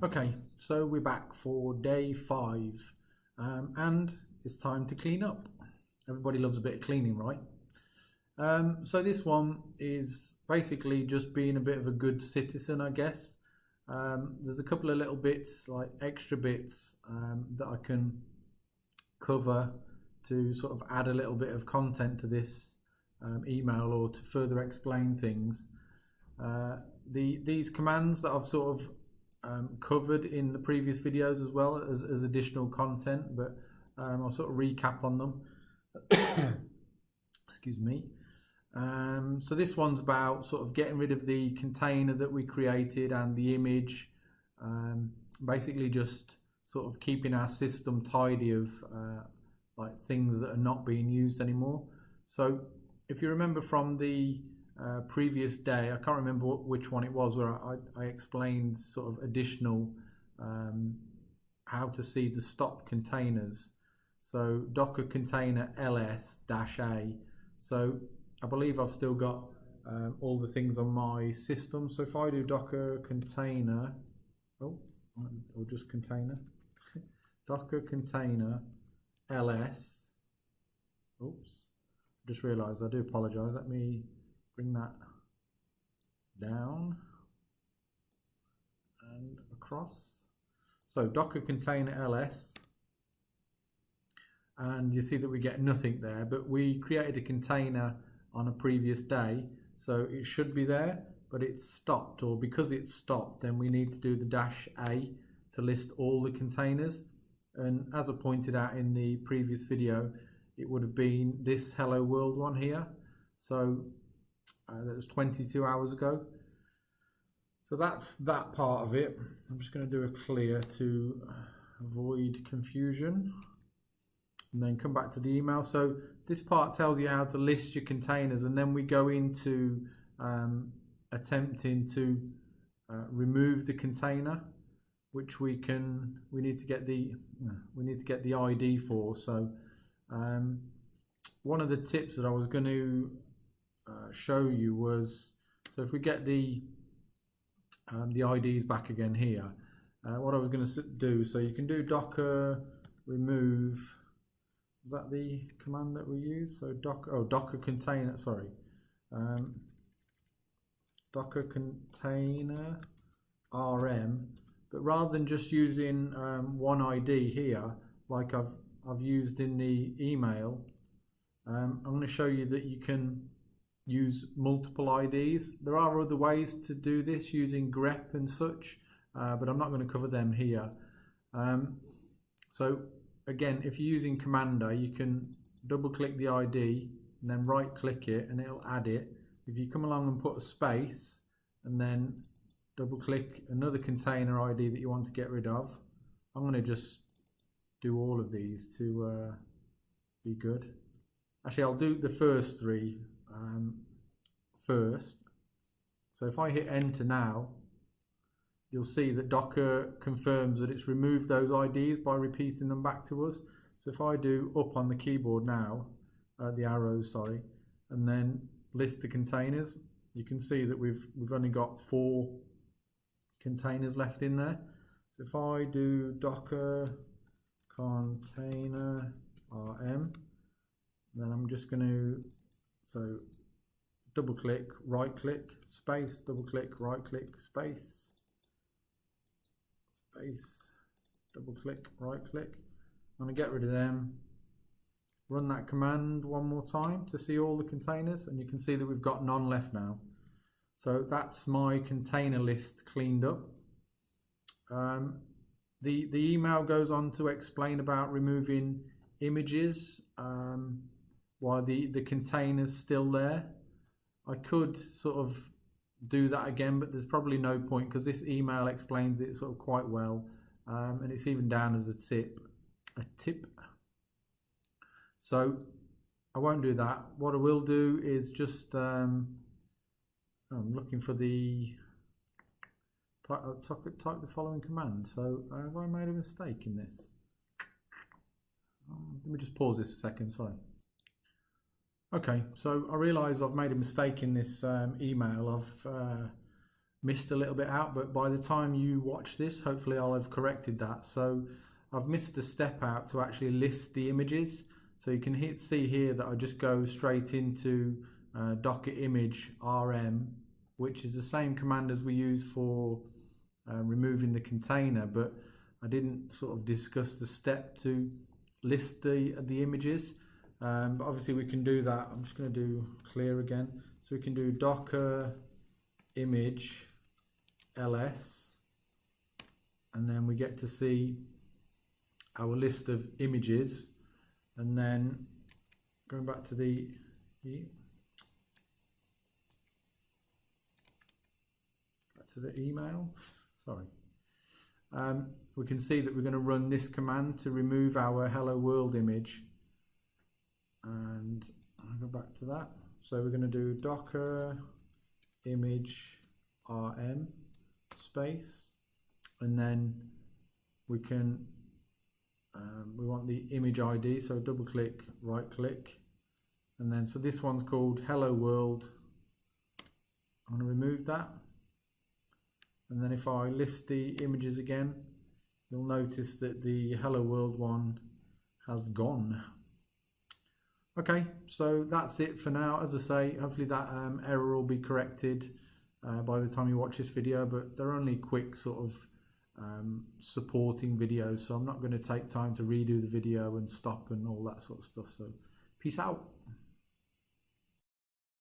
Okay, so we're back for day 5 and it's time to clean up. Everybody loves a bit of cleaning, right? So this one is basically just being a bit of a good citizen, I guess. There's a couple of little bits, like extra bits that I can cover to sort of add a little bit of content to this email or to further explain things. These commands that I've sort of covered in the previous videos as well as additional content, but I'll sort of recap on them. Excuse me. So this one's about sort of getting rid of the container that we created and the image, basically just sort of keeping our system tidy of like things that are not being used anymore. So if you remember from the previous day, I can't remember which one it was, where I explained sort of additional how to see the stop containers. So Docker container ls-a. So I believe I've still got all the things on my system. So if I do Docker container, or just container, Docker container ls, oops, just realized, I do apologize. Let me bring that down and across. So Docker container ls, and you see that we get nothing there, but we created a container on a previous day, so it should be there, but it's stopped, or because it's stopped, then we need to do the -a to list all the containers. And as I pointed out in the previous video, it would have been this hello world one here. So that was 22 hours ago. So that's that part of it. I'm just going to do a clear to avoid confusion and then come back to the email. So this part tells you how to list your containers, and then we go into attempting to remove the container, which we need to get the ID for. So one of the tips that I was going to show you was, so if we get the IDs back again here, what I was going to do, so you can do docker remove, is that the command that we use? So docker container, sorry, docker container rm, but rather than just using one ID here like I've used in the email, I'm going to show you that you can use multiple IDs. There are other ways to do this using grep and such, but I'm not going to cover them here. So again, if you're using Commander, you can double click the ID and then right click it and it'll add it. If you come along and put a space and then double click another container ID that you want to get rid of, I'm going to just do all of these to be good. Actually, I'll do the first three first. So if I hit enter now, you'll see that Docker confirms that it's removed those IDs by repeating them back to us. So if I do up on the keyboard now, the arrows, sorry, and then list the containers, you can see that we've only got 4 containers left in there. So if I do Docker container rm, then I'm just going to, double click, right click, space, double click, right click, space, space, double click, right click. I'm going to get rid of them, run that command one more time to see all the containers, and you can see that we've got none left now. So that's my container list cleaned up. The email goes on to explain about removing images while the container's still there. I could sort of do that again, but there's probably no point because this email explains it sort of quite well, and it's even down as a tip. So I won't do that. What I will do is just I'm looking for the type the following command. So have I made a mistake in this? Let me just pause this a second, sorry. Okay, so I realise I've made a mistake in this email. missed a little bit out, but by the time you watch this, hopefully I'll have corrected that. So I've missed a step out to actually list the images. So you can see here that I just go straight into Docker image rm, which is the same command as we use for removing the container, but I didn't sort of discuss the step to list the images. But obviously we can do that. I'm just going to do clear again. So we can do Docker image ls, and then we get to see our list of images. And then going back to the email, sorry, we can see that we're going to run this command to remove our hello world image. And I'll go back to that. So we're going to do Docker image rm space, and then we can we want the image ID, so double click, right click, and then so this one's called hello world. I'm going to remove that, and then if I list the images again, you'll notice that the hello world one has gone. Okay, so that's it for now. As I say, hopefully that error will be corrected by the time you watch this video, but they're only quick sort of supporting videos, so I'm not going to take time to redo the video and stop and all that sort of stuff. So peace out.